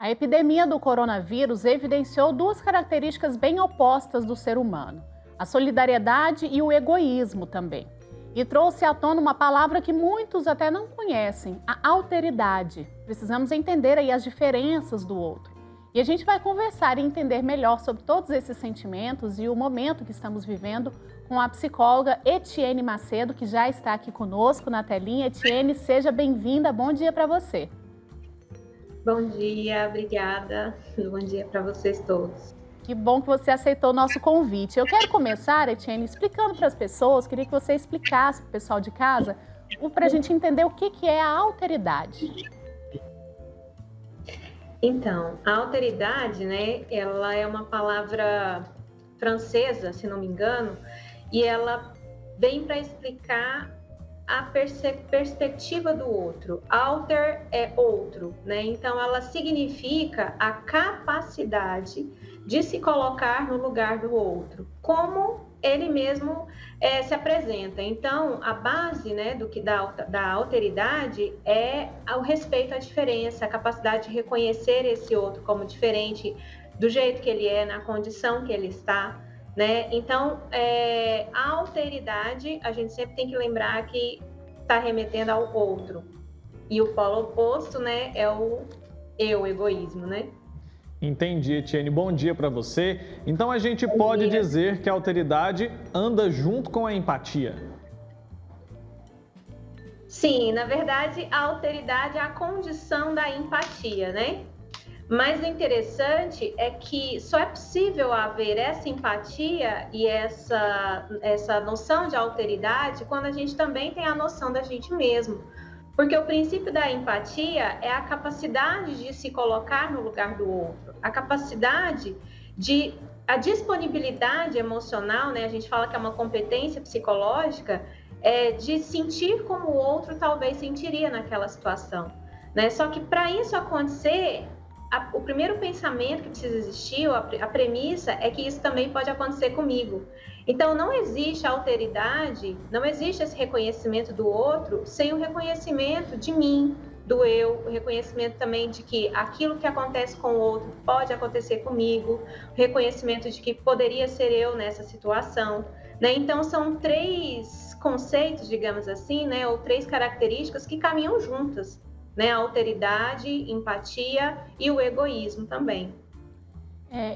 A epidemia do coronavírus evidenciou duas características bem opostas do ser humano: a solidariedade e o egoísmo também. E trouxe à tona uma palavra que muitos até não conhecem, a alteridade. Precisamos entender aí as diferenças do outro. E a gente vai conversar e entender melhor sobre todos esses sentimentos e o momento que estamos vivendo com a psicóloga Etienne Macedo, que já está aqui conosco na telinha. Etienne, seja bem-vinda. Bom dia para você. Bom dia, obrigada. Bom dia para vocês todos. Que bom que você aceitou o nosso convite. Eu quero começar, Etienne, explicando para as pessoas, queria que você explicasse para o pessoal de casa, para a gente entender o que é a alteridade. Então, a alteridade, né, ela é uma palavra francesa, se não me engano, e ela vem para explicar a perspectiva do outro. Alter é outro, né? Então, ela significa a capacidade de se colocar no lugar do outro, como ele mesmo se apresenta. Então, a base, né, da alteridade é o respeito à diferença, a capacidade de reconhecer esse outro como diferente do jeito que ele é, na condição que ele está, né? Então, a alteridade, a gente sempre tem que lembrar que está remetendo ao outro. E o polo oposto, né, é o egoísmo, né? Entendi, Etienne. Bom dia para você. Então a gente pode dizer que a alteridade anda junto com a empatia. Sim, na verdade, a alteridade é a condição da empatia, né? Mas o interessante é que só é possível haver essa empatia e essa noção de alteridade quando a gente também tem a noção da gente mesmo. Porque o princípio da empatia é a capacidade de se colocar no lugar do outro, a disponibilidade emocional, né? A gente fala que é uma competência psicológica, de sentir como o outro talvez sentiria naquela situação, né? Só que para isso acontecer, o primeiro pensamento que precisa existir, a premissa, é que isso também pode acontecer comigo. Então, não existe alteridade, não existe esse reconhecimento do outro sem o reconhecimento de mim, do eu, o reconhecimento também de que aquilo que acontece com o outro pode acontecer comigo, o reconhecimento de que poderia ser eu nessa situação, né? Então, são três conceitos, digamos assim, né? Ou três características que caminham juntas, né? A alteridade, empatia e o egoísmo também.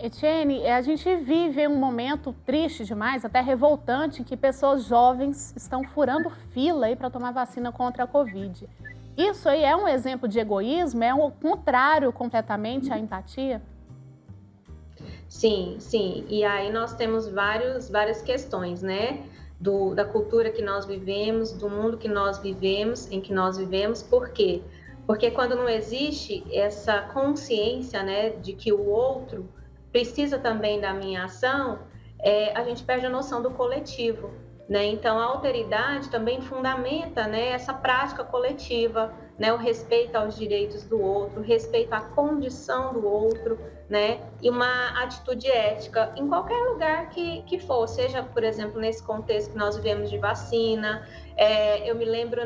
Etienne, a gente vive um momento triste demais, até revoltante, em que pessoas jovens estão furando fila para tomar vacina contra a Covid. Isso aí é um exemplo de egoísmo? É o contrário completamente à empatia? Sim, sim. E aí nós temos várias questões, né? Da cultura que nós vivemos, do mundo que nós vivemos, em que nós vivemos. Por quê? Porque quando não existe essa consciência, né, de que o outro precisa também da minha ação, a gente perde a noção do coletivo, né? Então, a alteridade também fundamenta, né, essa prática coletiva, né, o respeito aos direitos do outro, o respeito à condição do outro, né, e uma atitude ética em qualquer lugar que for, seja, por exemplo, nesse contexto que nós vivemos de vacina. Eu me lembro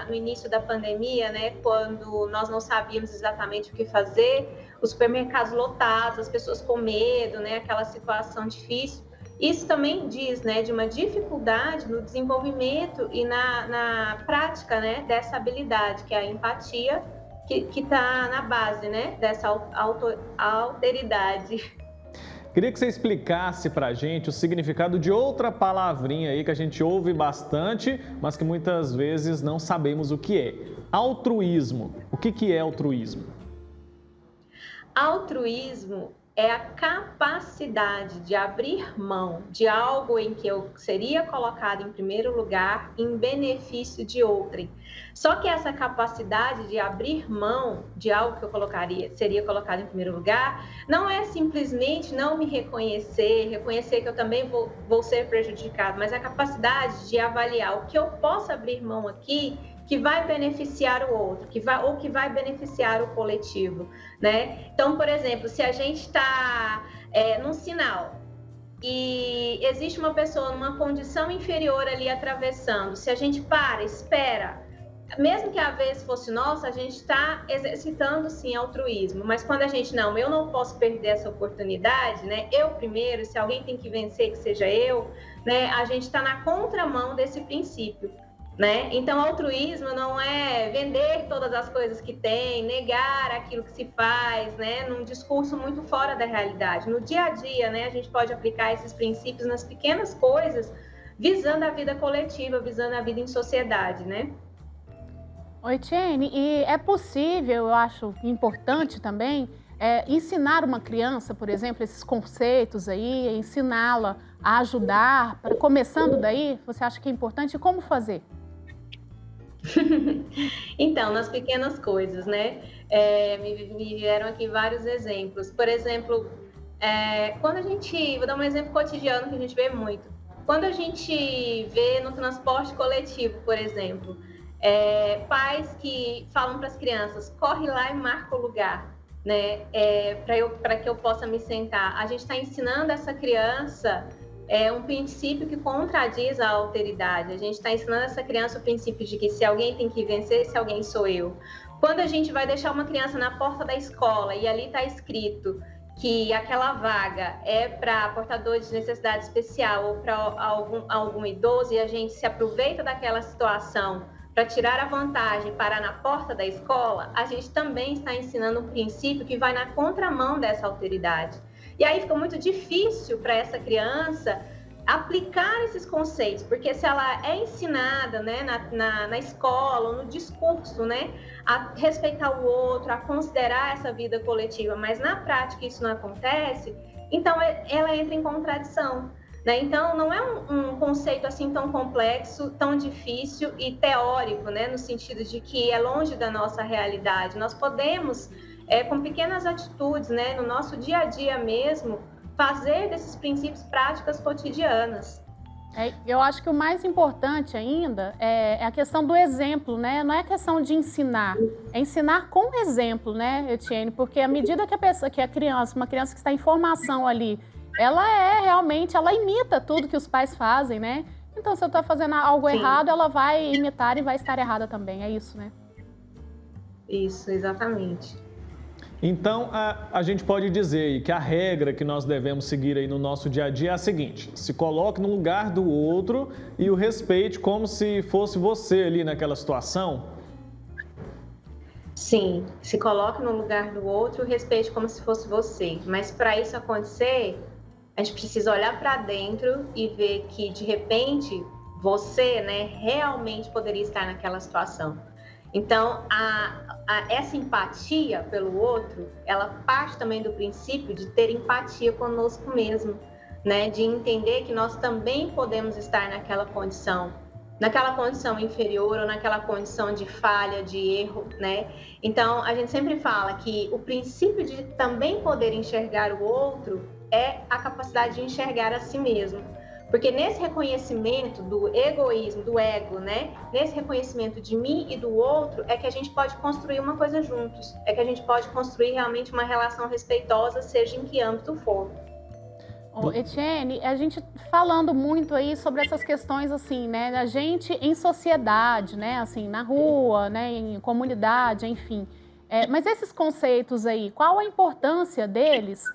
no início da pandemia, né, quando nós não sabíamos exatamente o que fazer, os supermercados lotados, as pessoas com medo, né, aquela situação difícil. Isso também diz, né, de uma dificuldade no desenvolvimento e na prática, né, dessa habilidade, que é a empatia, que está na base, né, dessa alteridade. Queria que você explicasse para a gente o significado de outra palavrinha aí que a gente ouve bastante, mas que muitas vezes não sabemos o que é. Altruísmo. O que é altruísmo? Altruísmo é a capacidade de abrir mão de algo em que eu seria colocado em primeiro lugar em benefício de outrem. Só que essa capacidade de abrir mão de algo que eu seria colocado em primeiro lugar, não é simplesmente não me reconhecer que eu também vou ser prejudicado, mas a capacidade de avaliar o que eu posso abrir mão aqui que vai beneficiar o outro, que vai beneficiar o coletivo, né? Então, por exemplo, se a gente está num sinal e existe uma pessoa numa condição inferior ali atravessando, se a gente espera, mesmo que a vez fosse nossa, a gente está exercitando sim altruísmo, mas quando a gente não, eu não posso perder essa oportunidade, né? Eu primeiro, se alguém tem que vencer, que seja eu, né? A gente está na contramão desse princípio, né? Então, altruísmo não é vender todas as coisas que tem, negar aquilo que se faz, né? Num discurso muito fora da realidade. No dia a dia, né? A gente pode aplicar esses princípios nas pequenas coisas, visando a vida coletiva, visando a vida em sociedade, né? Oi, Tiene, e é possível, eu acho importante também, ensinar uma criança, por exemplo, esses conceitos aí, ensiná-la a ajudar, começando daí, você acha que é importante? E como fazer? Então, nas pequenas coisas, né? Me vieram aqui vários exemplos. Por exemplo, quando a gente... Vou dar um exemplo cotidiano que a gente vê muito. Quando a gente vê no transporte coletivo, por exemplo, pais que falam para as crianças, corre lá e marca o lugar, né? Para que eu possa me sentar. A gente está ensinando essa criança um princípio que contradiz a alteridade. A gente está ensinando essa criança o princípio de que se alguém tem que vencer, esse alguém sou eu. Quando a gente vai deixar uma criança na porta da escola e ali está escrito que aquela vaga é para portador de necessidade especial ou para algum idoso e a gente se aproveita daquela situação para tirar a vantagem, parar na porta da escola, a gente também está ensinando um princípio que vai na contramão dessa alteridade. E aí fica muito difícil para essa criança aplicar esses conceitos, porque se ela é ensinada, né, na escola, ou no discurso, né, a respeitar o outro, a considerar essa vida coletiva, mas na prática isso não acontece, então ela entra em contradição. Né? Então, não é um conceito assim tão complexo, tão difícil e teórico, né? No sentido de que é longe da nossa realidade. Nós podemos, com pequenas atitudes, né? No nosso dia a dia mesmo, fazer desses princípios práticas cotidianas. Eu acho que o mais importante ainda é a questão do exemplo, né? Não é a questão de ensinar, é ensinar com exemplo, né, Etienne? Porque à medida que a criança, uma criança que está em formação ali, ela imita tudo que os pais fazem, né? Então, se eu estou fazendo algo Sim. errado, ela vai imitar e vai estar errada também, é isso, né? Isso, exatamente. Então, a gente pode dizer aí que a regra que nós devemos seguir aí no nosso dia a dia é a seguinte: se coloque no lugar do outro e o respeite como se fosse você ali naquela situação. Sim, se coloque no lugar do outro e respeite como se fosse você. Mas para isso acontecer, a gente precisa olhar para dentro e ver que, de repente, você, né, realmente poderia estar naquela situação. Então, essa empatia pelo outro, ela parte também do princípio de ter empatia conosco mesmo, né? De entender que nós também podemos estar naquela condição inferior ou naquela condição de falha, de erro, né? Então, a gente sempre fala que o princípio de também poder enxergar o outro é a capacidade de enxergar a si mesmo. Porque nesse reconhecimento do egoísmo, do ego, né? Nesse reconhecimento de mim e do outro, é que a gente pode construir uma coisa juntos. É que a gente pode construir realmente uma relação respeitosa, seja em que âmbito for. Etienne, a gente falando muito aí sobre essas questões assim, né? A gente em sociedade, né? Assim, na rua, né? Em comunidade, enfim. Mas esses conceitos aí, qual a importância deles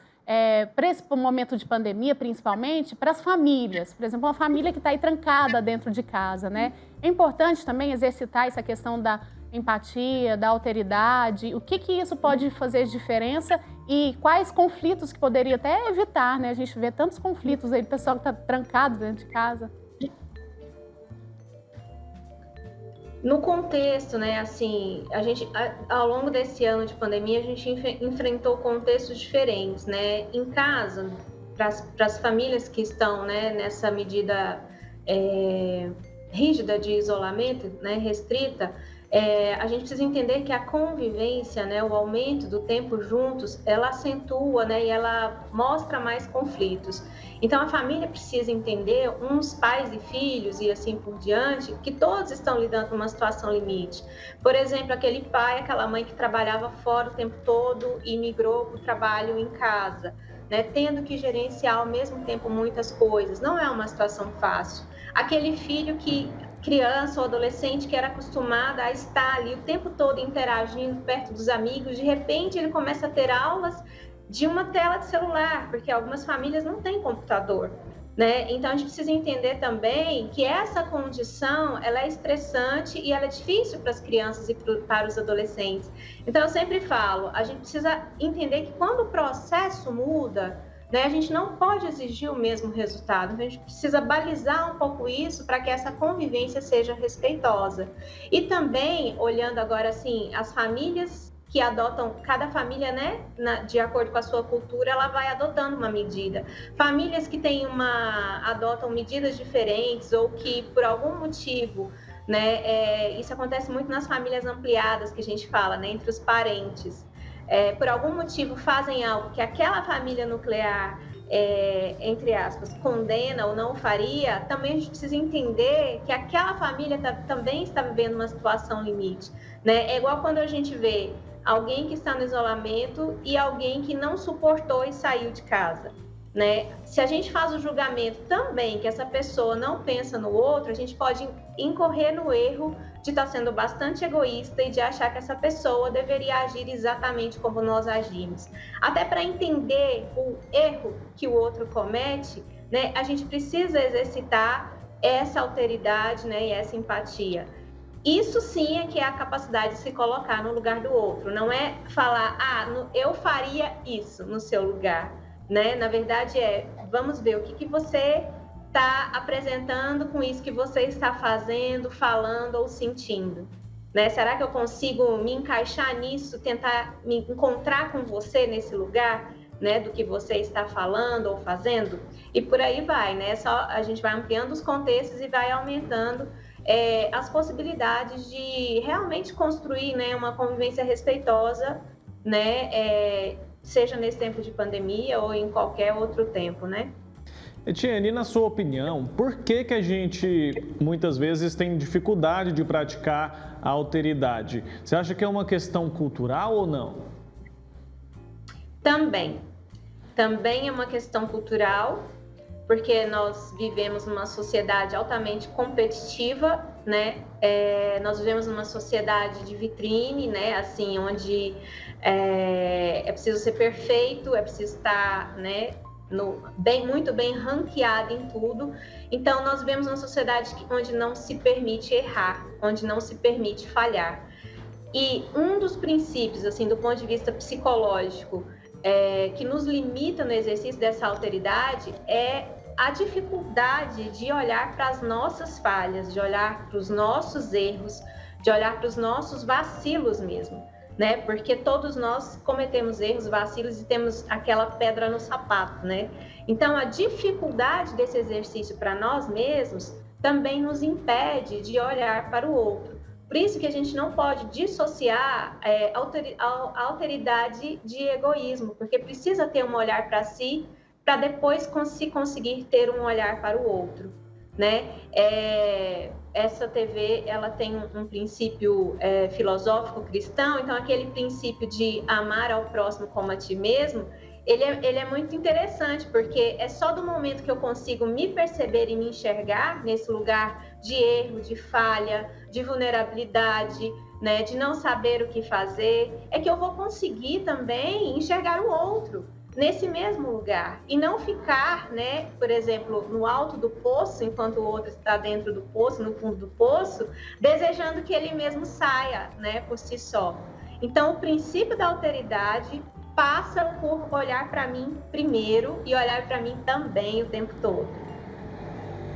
para esse momento de pandemia, principalmente, para as famílias? Por exemplo, uma família que está aí trancada dentro de casa, né? É importante também exercitar essa questão da empatia, da alteridade. O que isso pode fazer de diferença e quais conflitos que poderia até evitar, né? A gente vê tantos conflitos aí, o pessoal que está trancado dentro de casa. No contexto, né, assim, a gente, ao longo desse ano de pandemia, a gente enfrentou contextos diferentes, né? Em casa, para as famílias que estão, né, nessa medida rígida de isolamento, né, restrita, a gente precisa entender que a convivência, né, o aumento do tempo juntos, ela acentua, né, e ela mostra mais conflitos. Então, a família precisa entender, uns pais e filhos e assim por diante, que todos estão lidando com uma situação limite. Por exemplo, aquele pai, aquela mãe que trabalhava fora o tempo todo e migrou para o trabalho em casa, né, tendo que gerenciar ao mesmo tempo muitas coisas. Não é uma situação fácil. Aquele filho que criança ou adolescente que era acostumada a estar ali o tempo todo interagindo perto dos amigos, de repente ele começa a ter aulas de uma tela de celular, porque algumas famílias não têm computador, né? Então a gente precisa entender também que essa condição ela é estressante e ela é difícil para as crianças e para os adolescentes. Então eu sempre falo, a gente precisa entender que quando o processo muda, né, a gente não pode exigir o mesmo resultado, a gente precisa balizar um pouco isso para que essa convivência seja respeitosa. E também, olhando agora assim, as famílias que adotam, cada família, né, de acordo com a sua cultura, ela vai adotando uma medida. Famílias que adotam medidas diferentes ou que, por algum motivo, né, isso acontece muito nas famílias ampliadas que a gente fala, né, entre os parentes. Por algum motivo fazem algo que aquela família nuclear, entre aspas, condena ou não faria, também a gente precisa entender que aquela família também está vivendo uma situação limite, né? É igual quando a gente vê alguém que está no isolamento e alguém que não suportou e saiu de casa, né? Se a gente faz o julgamento também que essa pessoa não pensa no outro, a gente pode incorrer no erro de estar sendo bastante egoísta e de achar que essa pessoa deveria agir exatamente como nós agimos. Até para entender o erro que o outro comete, né, a gente precisa exercitar essa alteridade, né, e essa empatia. Isso sim é que é a capacidade de se colocar no lugar do outro, não é falar, eu faria isso no seu lugar, né? Na verdade vamos ver o que você está apresentando com isso que você está fazendo, falando ou sentindo, né? Será que eu consigo me encaixar nisso, tentar me encontrar com você nesse lugar, né, do que você está falando ou fazendo? E por aí vai, né? A gente vai ampliando os contextos e vai aumentando as possibilidades de realmente construir, né, uma convivência respeitosa, né, seja nesse tempo de pandemia ou em qualquer outro tempo, né? Etienne, na sua opinião, por que a gente muitas vezes tem dificuldade de praticar a alteridade? Você acha que é uma questão cultural ou não? Também é uma questão cultural, porque nós vivemos numa sociedade altamente competitiva, né? Nós vivemos numa sociedade de vitrine, né? Assim, onde é preciso ser perfeito, é preciso estar, né, muito bem ranqueado em tudo. Então, nós vivemos uma sociedade onde não se permite errar, onde não se permite falhar. E um dos princípios, assim, do ponto de vista psicológico, que nos limita no exercício dessa alteridade é a dificuldade de olhar para as nossas falhas, de olhar para os nossos erros, de olhar para os nossos vacilos mesmo, né? Porque todos nós cometemos erros, vacilos e temos aquela pedra no sapato, né? Então, a dificuldade desse exercício para nós mesmos também nos impede de olhar para o outro. Por isso que a gente não pode dissociar a alteridade de egoísmo, porque precisa ter um olhar para si, para depois conseguir ter um olhar para o outro, né? Essa TV, ela tem um princípio filosófico cristão, então aquele princípio de amar ao próximo como a ti mesmo, ele é muito interessante, porque é só do momento que eu consigo me perceber e me enxergar nesse lugar de erro, de falha, de vulnerabilidade, né, de não saber o que fazer, é que eu vou conseguir também enxergar o outro nesse mesmo lugar e não ficar, né, por exemplo, no alto do poço, enquanto o outro está dentro do poço, no fundo do poço, desejando que ele mesmo saia, né, por si só. Então, o princípio da alteridade passa por olhar para mim primeiro e olhar para mim também o tempo todo.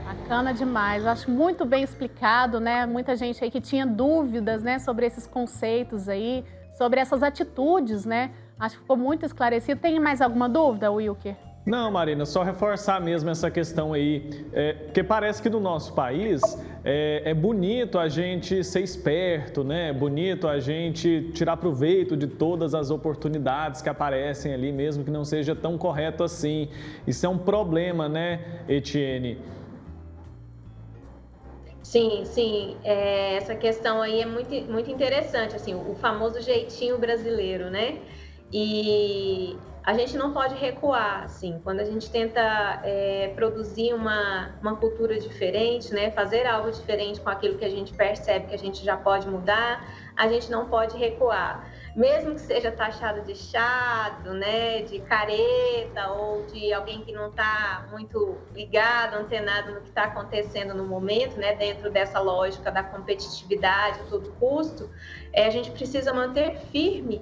Bacana demais, eu acho muito bem explicado, né? Muita gente aí que tinha dúvidas, né, sobre esses conceitos aí, sobre essas atitudes, né? Acho que ficou muito esclarecido. Tem mais alguma dúvida, Wilker? Não, Marina, só reforçar mesmo essa questão aí, porque parece que no nosso país é bonito a gente ser esperto, né? É bonito a gente tirar proveito de todas as oportunidades que aparecem ali, mesmo que não seja tão correto assim. Isso é um problema, né, Etienne? Sim, essa questão aí é muito interessante, assim, o famoso jeitinho brasileiro, né? E a gente não pode recuar, assim, quando a gente tenta produzir uma cultura diferente, né, fazer algo diferente com aquilo que a gente percebe que a gente já pode mudar, a gente não pode recuar. Mesmo que seja taxado de chato, né, de careta ou de alguém que não está muito ligado, antenado no que está acontecendo no momento, né, dentro dessa lógica da competitividade a todo custo, a gente precisa manter firme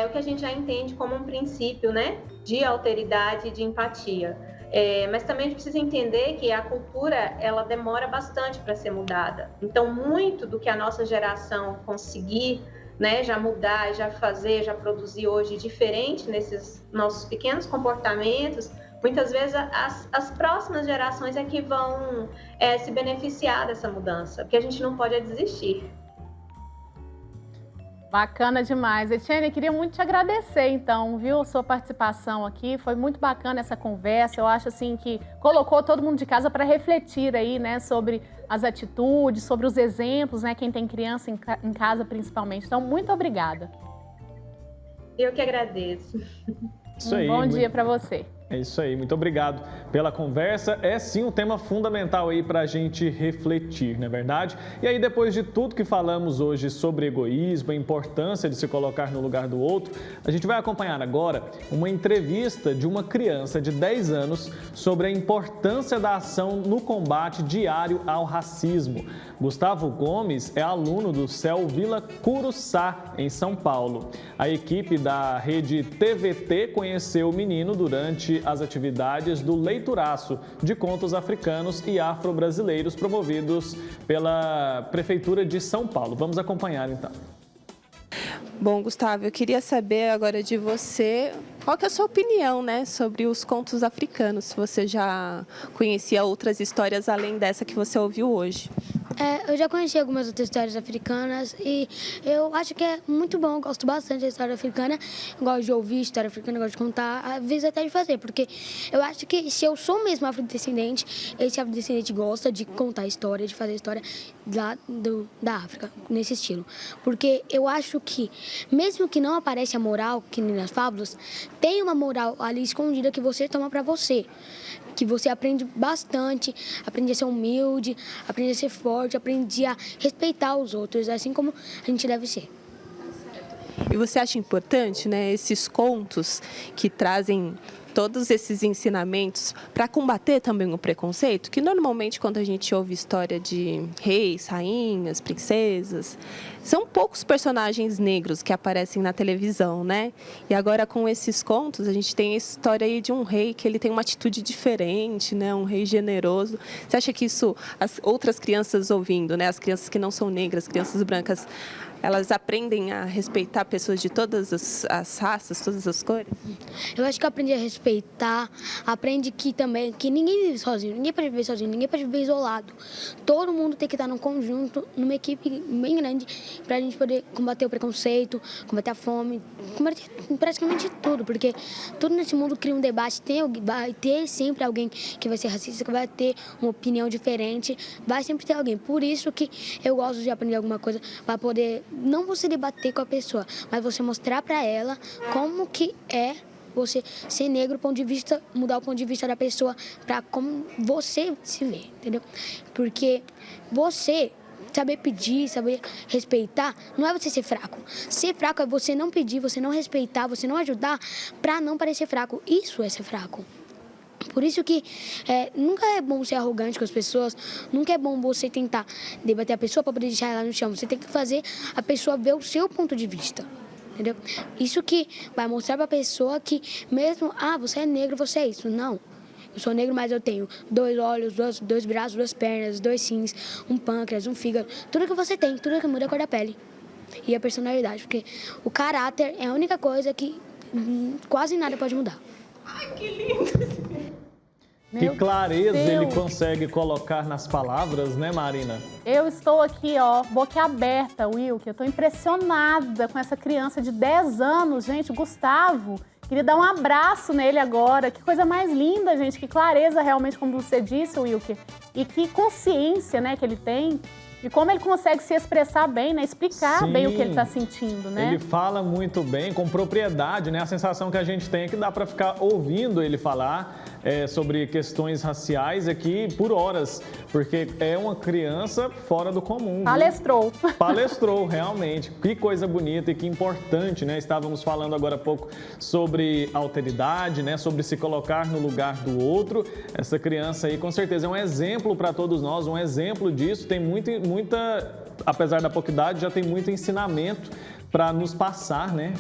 o que a gente já entende como um princípio, né, de alteridade e de empatia. Mas também a gente precisa entender que a cultura, ela demora bastante para ser mudada. Então, muito do que a nossa geração conseguir, né, já mudar, já fazer, já produzir hoje diferente nesses nossos pequenos comportamentos, muitas vezes as próximas gerações é que vão se beneficiar dessa mudança, porque a gente não pode desistir. Bacana demais. Etienne, queria muito te agradecer, então, viu, a sua participação aqui. Foi muito bacana essa conversa. Eu acho, assim, que colocou todo mundo de casa para refletir aí, né, sobre as atitudes, sobre os exemplos, né, quem tem criança em casa, principalmente. Então, muito obrigada. Eu que agradeço. Isso aí, bom dia para você. É isso aí, muito obrigado pela conversa. É sim um tema fundamental aí para a gente refletir, não é verdade? E aí, depois de tudo que falamos hoje sobre egoísmo, a importância de se colocar no lugar do outro, a gente vai acompanhar agora uma entrevista de uma criança de 10 anos sobre a importância da ação no combate diário ao racismo. Gustavo Gomes é aluno do CEL Vila Curuçá, em São Paulo. A equipe da rede TVT conheceu o menino durante as atividades do Leituraço de Contos Africanos e Afro-Brasileiros promovidos pela Prefeitura de São Paulo. Vamos acompanhar então. Bom, Gustavo, eu queria saber agora de você, qual que é a sua opinião, né, sobre os contos africanos, se você já conhecia outras histórias além dessa que você ouviu hoje. Eu já conheci algumas outras histórias africanas e eu acho que é muito bom, eu gosto bastante da história africana, eu gosto de ouvir história africana, eu gosto de contar, às vezes até de fazer, porque eu acho que se eu sou mesmo afrodescendente, esse afrodescendente gosta de contar história, de fazer história lá da África, nesse estilo. Porque eu acho que, mesmo que não apareça a moral, que nem nas fábulas, tem uma moral ali escondida que você toma pra você. Que você aprende bastante, aprende a ser humilde, aprende a ser forte, aprende a respeitar os outros, assim como a gente deve ser. E você acha importante, né, esses contos que trazem todos esses ensinamentos para combater também o preconceito? Que normalmente quando a gente ouve história de reis, rainhas, princesas, são poucos personagens negros que aparecem na televisão, né? E agora com esses contos a gente tem a história aí de um rei que ele tem uma atitude diferente, né? Um rei generoso. Você acha que isso, as outras crianças ouvindo, né? As crianças que não são negras, crianças brancas, elas aprendem a respeitar pessoas de todas as raças, todas as cores? Eu acho que aprende a respeitar, aprende que também que ninguém vive sozinho, ninguém pode viver sozinho, ninguém pode viver isolado. Todo mundo tem que estar num conjunto, numa equipe bem grande, para a gente poder combater o preconceito, combater a fome, combater praticamente tudo, porque tudo nesse mundo cria um debate, vai ter sempre alguém que vai ser racista, que vai ter uma opinião diferente, vai sempre ter alguém. Por isso que eu gosto de aprender alguma coisa, para poder não você debater com a pessoa, mas você mostrar para ela como que é você ser negro, mudar o ponto de vista da pessoa para como você se vê, entendeu? Porque você saber pedir, saber respeitar, não é você ser fraco. Ser fraco é você não pedir, você não respeitar, você não ajudar para não parecer fraco. Isso é ser fraco. Por isso que nunca é bom ser arrogante com as pessoas, nunca é bom você tentar debater a pessoa para poder deixar ela no chão. Você tem que fazer a pessoa ver o seu ponto de vista, entendeu? Isso que vai mostrar para a pessoa que mesmo, você é negro, você é isso. Não, eu sou negro, mas eu tenho 2 olhos, dois braços, 2 pernas, 2 rins, um pâncreas, um fígado. Tudo que você tem, tudo que muda é a cor da pele e a personalidade, porque o caráter é a única coisa que quase nada pode mudar. Ai, que lindo! Que clareza ele consegue colocar nas palavras, né, Marina? Eu estou aqui, boquiaberta, Will, que eu estou impressionada com essa criança de 10 anos, gente, Gustavo. Queria dar um abraço nele agora. Que coisa mais linda, gente. Que clareza realmente, como você disse, Wilker. E que consciência, né, que ele tem. E como ele consegue se expressar bem, né? Explicar Sim, bem o que ele está sentindo, né? Ele fala muito bem, com propriedade, né? A sensação que a gente tem é que dá para ficar ouvindo ele falar sobre questões raciais aqui por horas, porque é uma criança fora do comum. Palestrou. Viu? Palestrou, realmente. Que coisa bonita e que importante, né? Estávamos falando agora há pouco sobre alteridade, né? Sobre se colocar no lugar do outro. Essa criança aí, com certeza, é um exemplo para todos nós, um exemplo disso. Tem muita, apesar da pouca idade, já tem muito ensinamento para nos passar, né?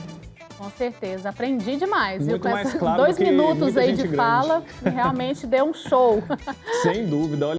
Com certeza, aprendi demais. Muito Com mais esses claro 2 do que minutos muita aí gente de grande. fala, realmente deu um show. Sem dúvida. Olha,